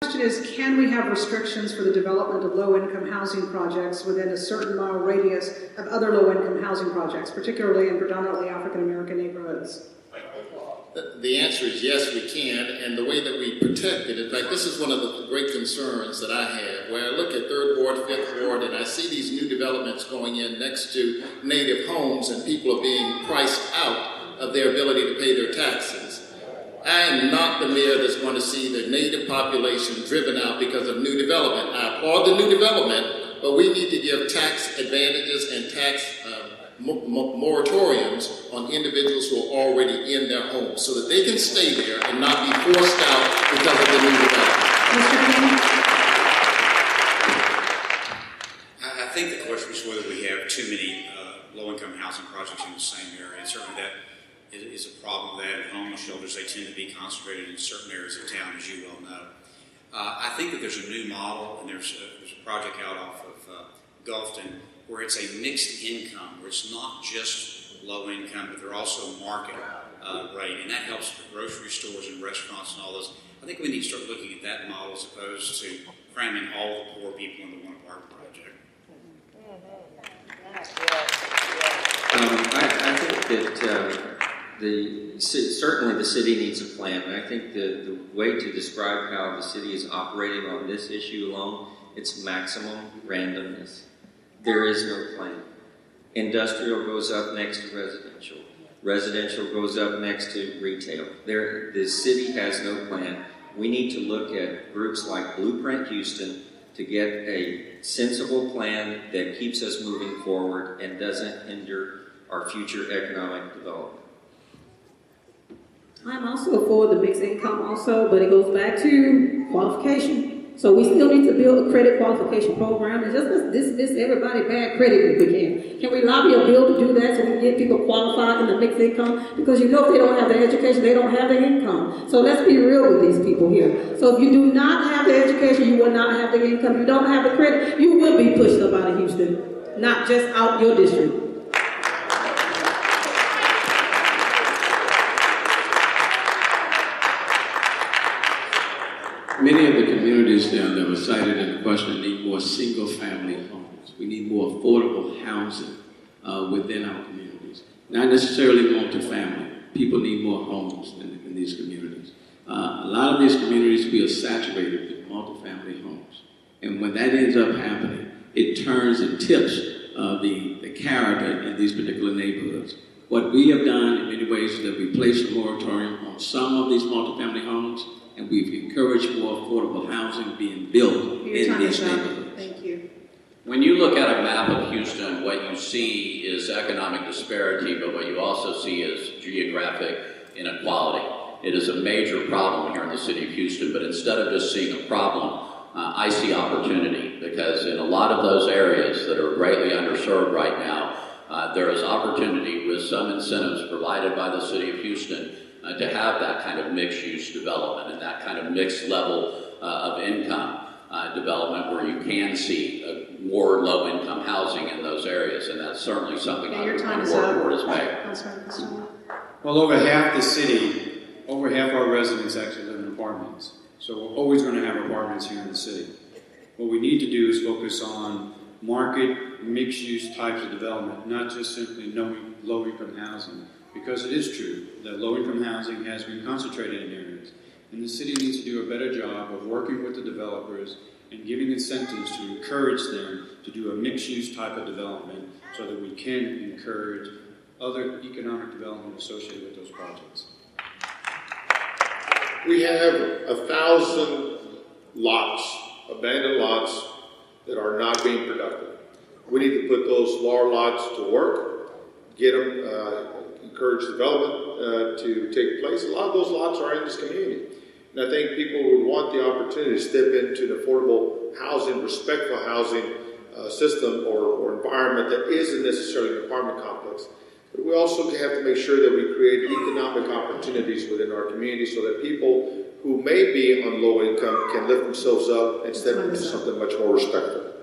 question is, can we have restrictions for the development of low-income housing projects within a certain mile radius of other low-income housing projects, particularly in predominantly African-American neighborhoods? The answer is yes, we can, and the way that we protect it, in fact, this is one of the great concerns that I have, where I look at 3rd Ward, 5th Ward, and I see these new developments going in next to native homes, and people are being priced out of their ability to pay their taxes. I am not the mayor that's going to see the native population driven out because of new development. I applaud the new development, but we need to give tax advantages and tax moratoriums on individuals who are already in their homes so that they can stay there and not be forced out because of the new development. I think the question is whether we have too many low-income housing projects in the same area, and certainly that is a problem with that. And homeless shelters, they tend to be concentrated in certain areas of town, as you well know. I think that there's a new model, and there's a project out off of Gulfton, where it's a mixed income, where it's not just low income, but they're also market rate, and that helps for grocery stores and restaurants and all those. I think we need to start looking at that model as opposed to cramming all the poor people into one apartment project. I think that certainly the city needs a plan, and I think the way to describe how the city is operating on this issue alone, it's maximum randomness. There is no plan. Industrial goes up next to residential. Residential goes up next to retail. The city has no plan. We need to look at groups like Blueprint Houston to get a sensible plan that keeps us moving forward and doesn't hinder our future economic development. I'm also for the mixed income also, but it goes back to qualification. So we still need to build a credit qualification program and just let's dismiss everybody bad credit if we can. Can we lobby a bill to do that so we can get people qualified in the mixed income? Because you know if they don't have the education, they don't have the income. So let's be real with these people here. So if you do not have the education, you will not have the income. You don't have the credit, you will be pushed up out of Houston, not just out your district. Many of the communities down that were cited in the question need more single-family homes. We need more affordable housing within our communities. Not necessarily multifamily. People need more homes in these communities. A lot of these communities feel saturated with multifamily homes. And when that ends up happening, it turns and tips the character in these particular neighborhoods. What we have done in many ways is that we placed a moratorium on some of these multifamily homes, and we've encouraged more affordable housing being built in these neighborhoods. Thank you. When you look at a map of Houston, what you see is economic disparity, but what you also see is geographic inequality. It is a major problem here in the city of Houston, but instead of just seeing a problem, I see opportunity, because in a lot of those areas that are greatly underserved right now, there is opportunity with some incentives provided by the city of Houston to have that kind of mixed-use development and that kind of mixed level of income development where you can see more low-income housing in those areas, and that's certainly something I would want to work toward as mayor. Well, over half the city, over half our residents actually live in apartments. So we're always going to have apartments here in the city. What we need to do is focus on market, mixed-use types of development, not just simply knowing low-income housing. Because it is true that low-income housing has been concentrated in areas. And the city needs to do a better job of working with the developers and giving incentives to encourage them to do a mixed-use type of development so that we can encourage other economic development associated with those projects. We have 1,000 lots, abandoned lots, that are not being productive. We need to put those large lots to work, get them, encourage development to take place. A lot of those lots are in this community. And I think people would want the opportunity to step into an affordable housing, respectful housing system or environment that isn't necessarily an apartment complex. But we also have to make sure that we create economic opportunities within our community so that people who may be on low income can lift themselves up and step into something much more respectful.